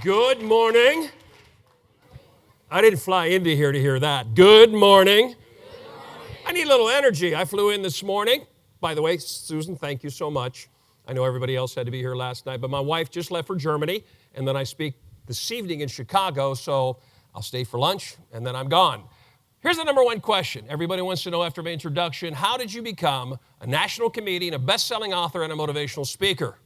Good morning. I didn't fly into here to hear that. Good morning. I need a little energy. I flew in this morning. By the way, Susan, thank you so much. I know everybody else had to be here last night, but my wife just left for Germany, and then I speak this evening in Chicago, so I'll stay for lunch, and then I'm gone. Here's the number one question. Everybody wants to know after my introduction, how did you become a national comedian, a best-selling author, and a motivational speaker?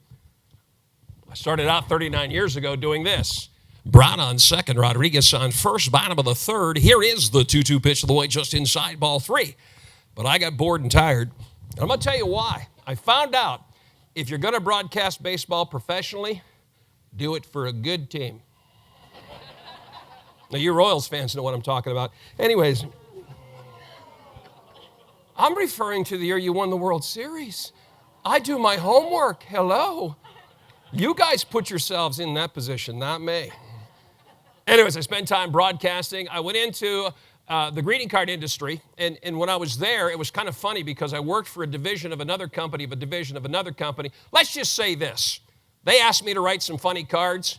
I started out 39 years ago doing this. Brown on second, Rodriguez on first, bottom of the third. Here is the 2-2 pitch of the way just inside ball three. But I got bored and tired. And I'm going to tell you why. I found out if you're going to broadcast baseball professionally, do it for a good team. Now, you Royals fans know what I'm talking about. Anyways, I'm referring to the year you won the World Series. I do my homework. Hello. You guys put yourselves in that position, not me. Anyways, I spent time broadcasting. I went into the greeting card industry, and when I was there, it was kind of funny because I worked for a division of another company of a division of another company. Let's just say this. They asked me to write some funny cards,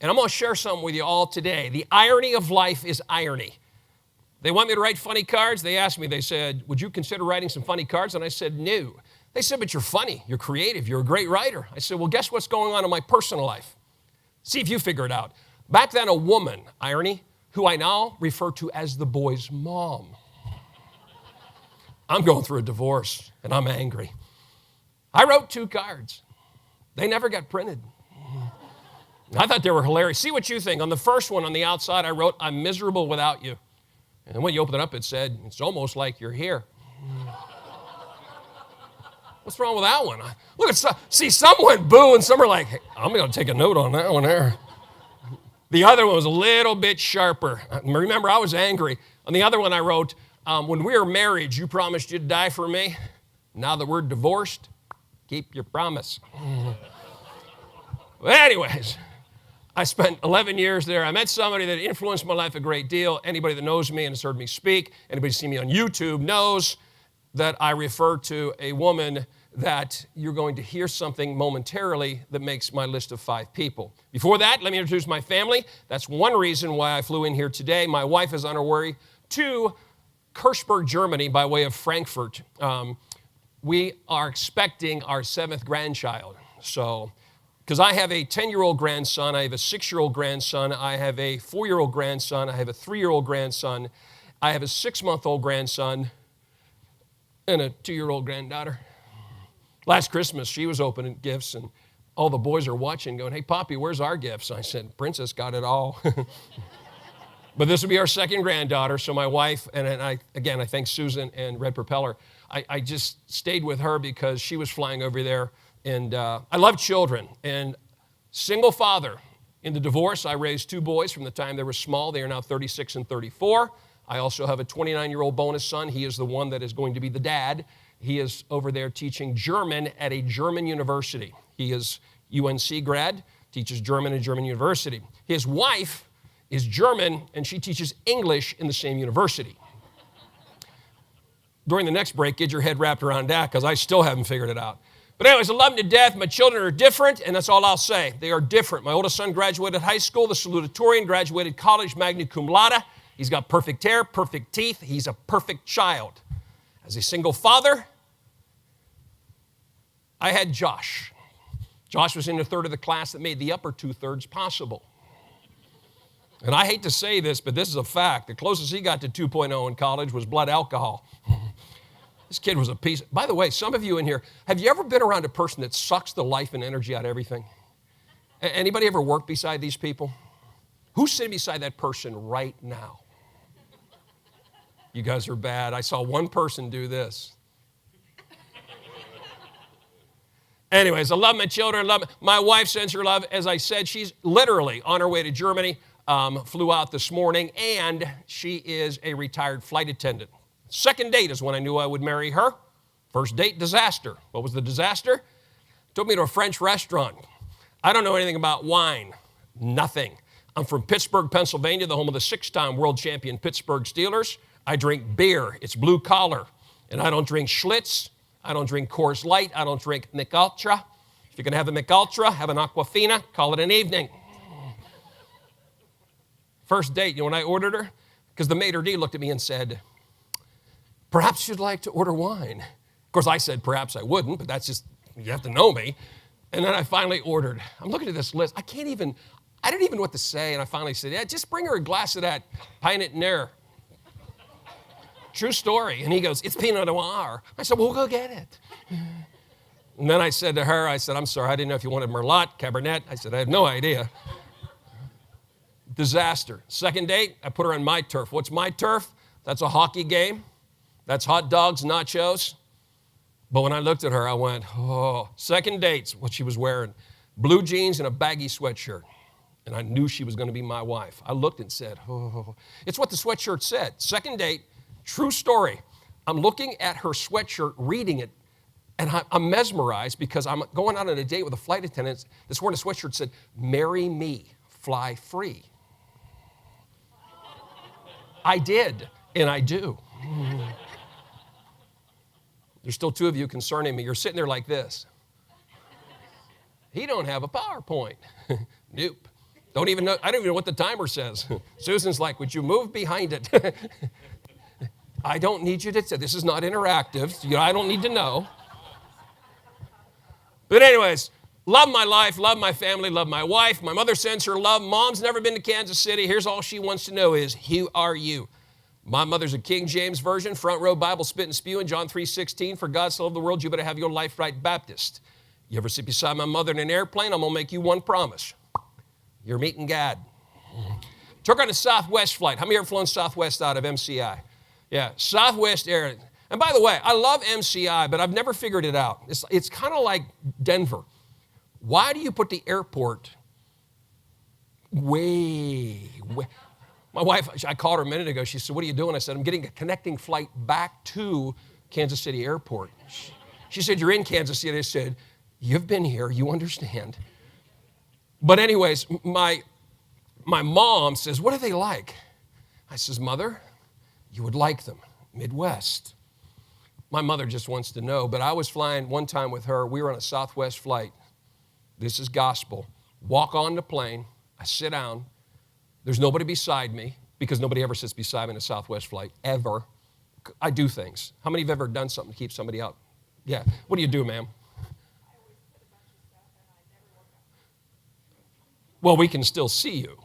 and I'm going to share something with you all today. The irony of life is irony. They want me to write funny cards. They asked me, they said, would you consider writing some funny cards? And I said, no. They said, but you're funny, you're creative, you're a great writer. I said, well, guess what's going on in my personal life? See if you figure it out. Back then, a woman, irony, who I now refer to as the boy's mom. I'm going through a divorce, and I'm angry. I wrote 2 cards. They never got printed. I thought they were hilarious. See what you think. On the first one, on the outside, I wrote, I'm miserable without you. And when you open it up, it said, it's almost like you're here. What's wrong with that one? Look at some went boo, and some are like, hey, I'm going to take a note on that one there. The other one was a little bit sharper. Remember, I was angry. On the other one, I wrote, when we were married, you promised you'd die for me. Now that we're divorced, keep your promise. But anyways, I spent 11 years there. I met somebody that influenced my life a great deal. Anybody that knows me and has heard me speak, anybody who's seen me on YouTube knows that I refer to a woman that you're going to hear something momentarily that makes my list of 5 people. Before that, let me introduce my family. That's one reason why I flew in here today. My wife is on her way to Kirchberg, Germany, by way of Frankfurt. We are expecting our 7th grandchild. So, because I have a 10-year-old grandson, I have a 6-year-old grandson, I have a 4-year-old grandson, I have a 3-year-old grandson, I have a 6-month-old grandson, and a 2-year-old granddaughter. Last Christmas, she was opening gifts, and all the boys are watching, going, hey, Poppy, where's our gifts? I said, Princess got it all. But this will be our 2nd granddaughter, so my wife, and I thank Susan and Red Propeller. I just stayed with her because she was flying over there, and I love children. And single father. In the divorce, I raised 2 boys from the time they were small. They are now 36 and 34. I also have a 29-year-old bonus son. He is the one that is going to be the dad. He is over there teaching German at a German university. He is UNC grad, teaches German at a German university. His wife is German, and she teaches English in the same university. During the next break, get your head wrapped around that, because I still haven't figured it out. But anyways, I love them to death. My children are different, and that's all I'll say. They are different. My oldest son graduated high school, the salutatorian, graduated college, magna cum laude. He's got perfect hair, perfect teeth. He's a perfect child. As a single father, I had Josh. Josh was in the 3rd of the class that made the upper 2/3 possible. And I hate to say this, but this is a fact. The closest he got to 2.0 in college was blood alcohol. This kid was a piece. By the way, some of you in here, have you ever been around a person that sucks the life and energy out of everything? Anybody ever work beside these people? Who's sitting beside that person right now? You guys are bad. I saw one person do this. Anyways, I love my children. My wife sends her love. As I said, she's literally on her way to Germany, flew out this morning, and she is a retired flight attendant. 2nd date is when I knew I would marry her. 1st date, disaster. What was the disaster? Took me to a French restaurant. I don't know anything about wine. Nothing. I'm from Pittsburgh, Pennsylvania, the home of the 6-time world champion Pittsburgh Steelers. I drink beer. It's blue collar. And I don't drink Schlitz. I don't drink Coors Light. I don't drink Mich Ultra. If you're going to have a Mich Ultra, have an Aquafina. Call it an evening. First date, you know when I ordered her? Because the maitre d' looked at me and said, perhaps you'd like to order wine. Of course, I said perhaps I wouldn't, but that's just, you have to know me. And then I finally ordered. I'm looking at this list. I didn't even know what to say. And I finally said, yeah, just bring her a glass of that Pinot Noir. True story. And he goes, it's Pinot Noir. I said, well, we'll go get it. And then I said to her, I said, I'm sorry, I didn't know if you wanted Merlot, Cabernet. I said, I have no idea. Disaster. Second date, I put her on my turf. What's my turf? That's a hockey game. That's hot dogs, nachos. But when I looked at her, I went, oh. Second date's what she was wearing. Blue jeans and a baggy sweatshirt. And I knew she was going to be my wife. I looked and said, oh. It's what the sweatshirt said. Second date, true story. I'm looking at her sweatshirt, reading it, and I'm mesmerized because I'm going out on a date with a flight attendant. This wearing a sweatshirt said, marry me, fly free. I did, and I do. There's still two of you concerning me. You're sitting there like this. He don't have a PowerPoint. Nope. Don't even know. I don't even know what the timer says. Susan's like, would you move behind it? I don't need you to say, this is not interactive. I don't need to know. But anyways, love my life, love my family, love my wife. My mother sends her love. Mom's never been to Kansas City. Here's all she wants to know is, who are you? My mother's a King James Version, front row Bible spit and spew in John 3:16. For God so loved the world, you better have your life right Baptist. You ever sit beside my mother in an airplane? I'm going to make you one promise. You're meeting God. Took her on a Southwest flight. How many ever flown Southwest out of MCI? Yeah, Southwest Air. And by the way, I love MCI, but I've never figured it out. It's kind of like Denver. Why do you put the airport way? My wife, I called her a minute ago. She said, what are you doing? I said, I'm getting a connecting flight back to Kansas City Airport. She said, you're in Kansas City. I said, you've been here. You understand. But anyways, my mom says, what are they like? I says, Mother, you would like them. Midwest. My mother just wants to know, but I was flying one time with her. We were on a Southwest flight. This is gospel. Walk on the plane. I sit down. There's nobody beside me because nobody ever sits beside me in a Southwest flight, ever. I do things. How many of you have ever done something to keep somebody out? Yeah. What do you do, ma'am? Well, we can still see you.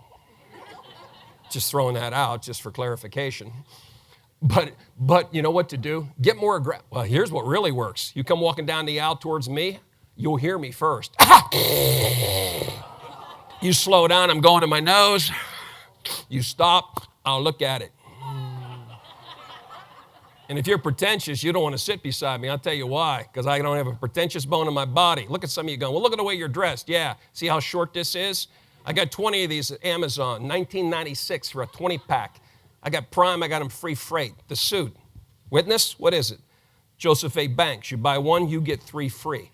Just throwing that out just for clarification. But you know what to do? Get more aggressive. Well, here's what really works. You come walking down the aisle towards me, you'll hear me first. You slow down, I'm going to my nose. You stop, I'll look at it. And if you're pretentious, you don't want to sit beside me. I'll tell you why. Because I don't have a pretentious bone in my body. Look at some of you going, well, look at the way you're dressed. Yeah, see how short this is? I got 20 of these at Amazon, $19.96 for a 20-pack. I got Prime, I got them free freight. The suit, witness, what is it? Joseph A. Banks. You buy one, you get 3 free.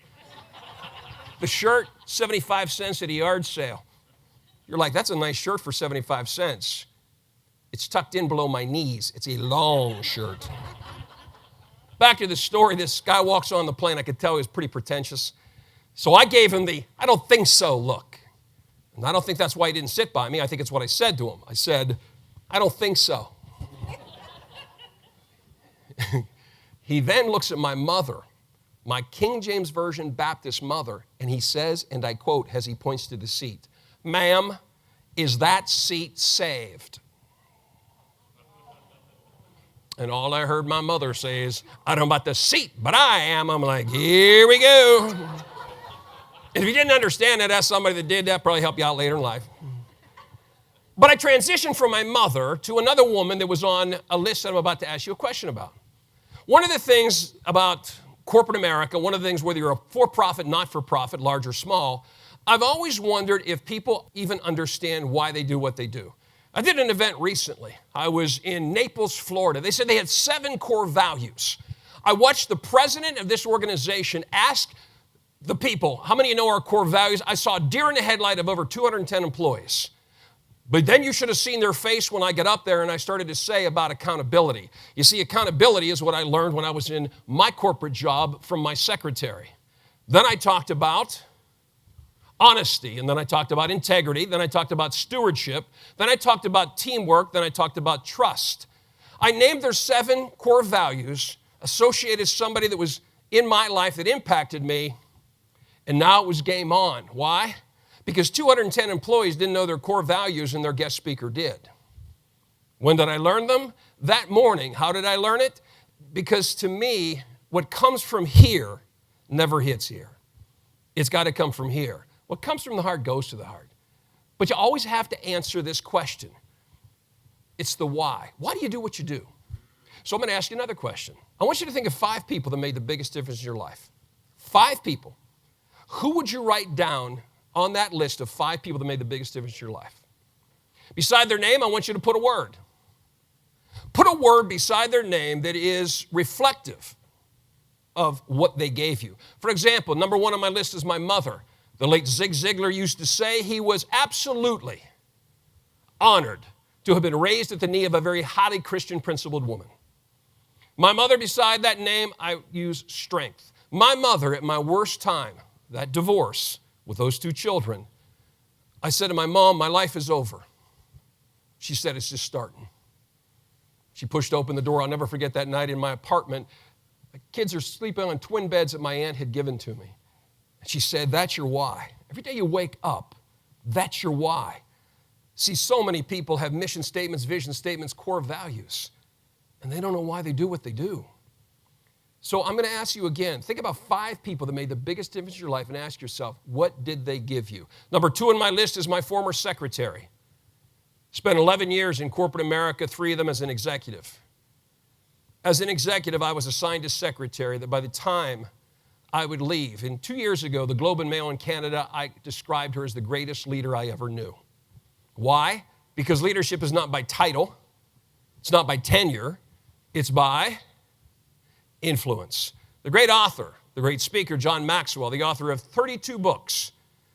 The shirt, 75 cents at a yard sale. You're like, that's a nice shirt for 75 cents. It's tucked in below my knees. It's a long shirt. Back to the story, this guy walks on the plane. I could tell he was pretty pretentious. So I gave him the, I don't think so look. And I don't think that's why he didn't sit by me. I think it's what I said to him. I said, I don't think so. He then looks at my mother, my King James Version Baptist mother, and he says, and I quote as he points to the seat, ma'am, is that seat saved? And all I heard my mother say is, I don't know about the seat, but I am. I'm like, here we go. And if you didn't understand that, ask somebody that did that, probably help you out later in life. But I transitioned from my mother to another woman that was on a list that I'm about to ask you a question about. One of the things about corporate America, one of the things, whether you're a for-profit, not-for-profit, large or small, I've always wondered if people even understand why they do what they do. I did an event recently. I was in Naples, Florida. They said they had 7 core values. I watched the president of this organization ask the people, how many of you know our core values? I saw a deer in the headlight of over 210 employees. But then you should have seen their face when I got up there and I started to say about accountability. You see, accountability is what I learned when I was in my corporate job from my secretary. Then I talked about honesty, and then I talked about integrity, then I talked about stewardship, then I talked about teamwork, then I talked about trust. I named their 7 core values associated with somebody that was in my life that impacted me, and now it was game on. Why? Because 210 employees didn't know their core values and their guest speaker did. When did I learn them? That morning. How did I learn it? Because to me, what comes from here never hits here. It's got to come from here. What comes from the heart goes to the heart. But you always have to answer this question. It's the why. Why do you do what you do? So I'm going to ask you another question. I want you to think of 5 people that made the biggest difference in your life. 5 people. Who would you write down on that list of 5 people that made the biggest difference in your life? Beside their name, I want you to put a word. Put a word beside their name that is reflective of what they gave you. For example, number 1 on my list is my mother. The late Zig Ziglar used to say he was absolutely honored to have been raised at the knee of a very highly Christian principled woman. My mother, beside that name, I use strength. My mother, at my worst time, that divorce with those 2 children, I said to my mom, my life is over. She said, it's just starting. She pushed open the door. I'll never forget that night in my apartment. My kids are sleeping on twin beds that my aunt had given to me. And she said, that's your why. Every day you wake up, that's your why. See, so many people have mission statements, vision statements, core values, and they don't know why they do what they do. So I'm going to ask you again, think about 5 people that made the biggest difference in your life and ask yourself, what did they give you? Number 2 on my list is my former secretary. Spent 11 years in corporate America, 3 of them as an executive. As an executive, I was assigned a secretary that by the time I would leave, and 2 years ago, the Globe and Mail in Canada, I described her as the greatest leader I ever knew. Why? Because leadership is not by title, it's not by tenure, it's by influence. The great author, the great speaker, John Maxwell, the author of 32 books,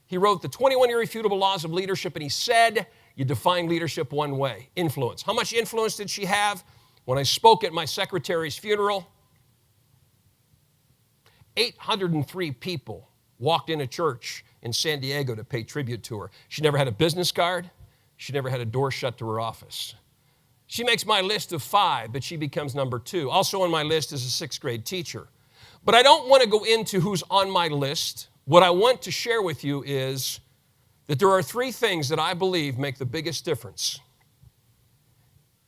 he wrote the 21 Irrefutable Laws of Leadership, and he said, you define leadership one way, influence. How much influence did she have? When I spoke at my secretary's funeral, 803 people walked in a church in San Diego to pay tribute to her. She never had a business card. She never had a door shut to her office. She makes my list of 5, but she becomes number 2. Also on my list is a 6th grade teacher. But I don't want to go into who's on my list. What I want to share with you is that there are 3 things that I believe make the biggest difference.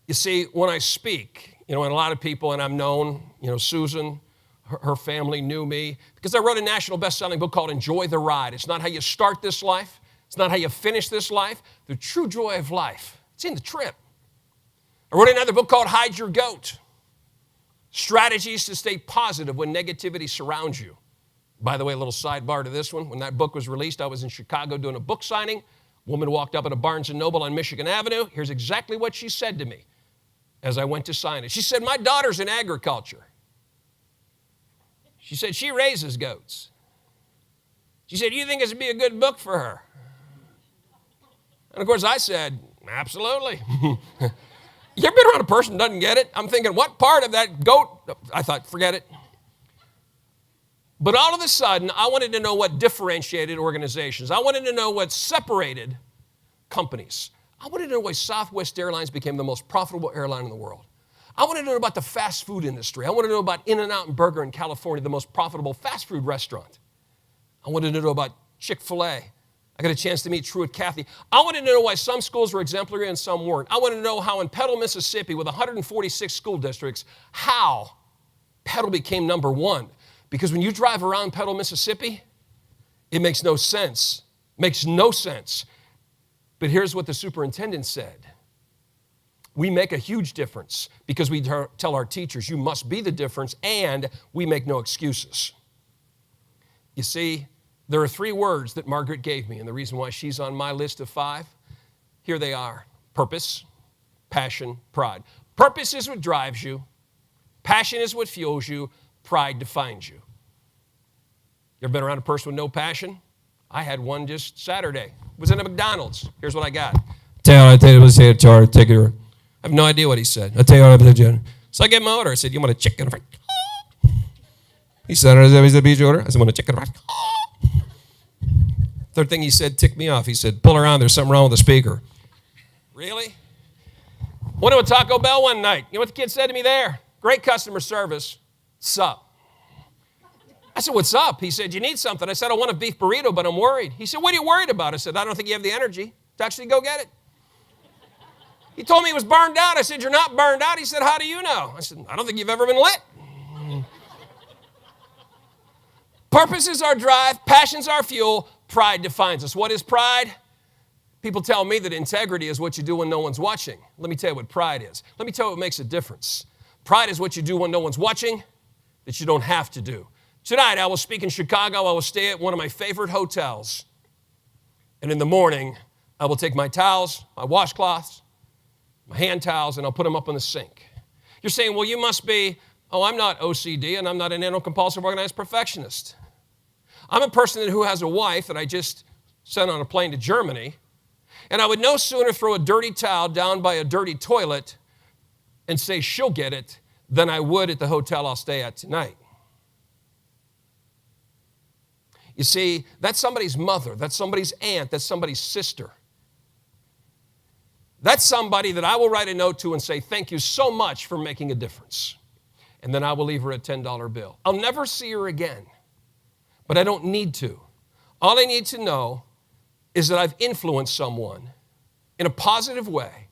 You see, when I speak, and a lot of people, and I'm known, Susan, her family knew me because I wrote a national best-selling book called Enjoy the Ride. It's not how you start this life. It's not how you finish this life. The true joy of life, it's in the trip. I wrote another book called Hide Your Goat. Strategies to stay positive when negativity surrounds you. By the way, a little sidebar to this one. When that book was released, I was in Chicago doing a book signing. A woman walked up at a Barnes & Noble on Michigan Avenue. Here's exactly what she said to me as I went to sign it. She said, my daughter's in agriculture. She said, she raises goats. She said, do you think this would be a good book for her? And of course I said, absolutely. You ever been around a person who doesn't get it? I'm thinking, what part of that goat? I thought, forget it. But all of a sudden, I wanted to know what differentiated organizations. I wanted to know what separated companies. I wanted to know why Southwest Airlines became the most profitable airline in the world. I wanted to know about the fast food industry. I wanted to know about In-N-Out Burger in California, the most profitable fast food restaurant. I wanted to know about Chick-fil-A. I got a chance to meet Truett Cathy. I wanted to know why some schools were exemplary and some weren't. I wanted to know how in Petal, Mississippi, with 146 school districts, how Petal became number 1. Because when you drive around Petal, Mississippi, it makes no sense. Makes no sense. But here's what the superintendent said. We make a huge difference because we tell our teachers, you must be the difference, and we make no excuses. You see, there are 3 words that Margaret gave me, and the reason why she's on my list of 5, here they are. Purpose, passion, pride. Purpose is what drives you. Passion is what fuels you. Pride defines you. You ever been around a person with no passion? I had one just Saturday. It was in a McDonald's. Here's what I got. I have no idea what he said. So I gave him my order. I said, you want a chicken fried? He said, is that a beach order? I said, I want a chicken fried. Third thing he said ticked me off. He said, pull around, there's something wrong with the speaker. Really? Went to a Taco Bell one night. You know what the kid said to me there? Great customer service. Sup? I said, what's up? He said, you need something. I said, I want a beef burrito, but I'm worried. He said, what are you worried about? I said, I don't think you have the energy to actually go get it. He told me he was burned out. I said, you're not burned out. He said, how do you know? I said, I don't think you've ever been lit. Purpose is our drive. Passion's our fuel. Pride defines us. What is pride? People tell me that integrity is what you do when no one's watching. Let me tell you what pride is. Let me tell you what makes a difference. Pride is what you do when no one's watching that you don't have to do. Tonight, I will speak in Chicago. I will stay at one of my favorite hotels. And in the morning, I will take my towels, my washcloths, my hand towels, and I'll put them up on the sink. You're saying, well, you must be, I'm not OCD, and I'm not an anal-compulsive organized perfectionist. I'm a person who has a wife that I just sent on a plane to Germany, and I would no sooner throw a dirty towel down by a dirty toilet and say she'll get it than I would at the hotel I'll stay at tonight. You see, that's somebody's mother, that's somebody's aunt, that's somebody's sister. That's somebody that I will write a note to and say, thank you so much for making a difference. And then I will leave her a $10 bill. I'll never see her again, but I don't need to. All I need to know is that I've influenced someone in a positive way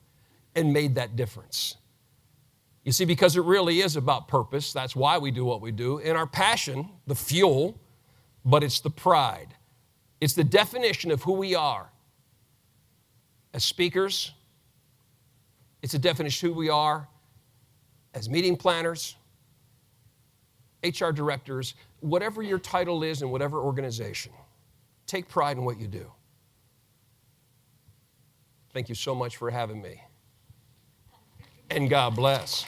and made that difference. You see, because it really is about purpose. That's why we do what we do. And our passion, the fuel, but it's the pride. It's the definition of who we are. As speakers, it's a definition of who we are as meeting planners, HR directors, whatever your title is in whatever organization. Take pride in what you do. Thank you so much for having me. And God bless.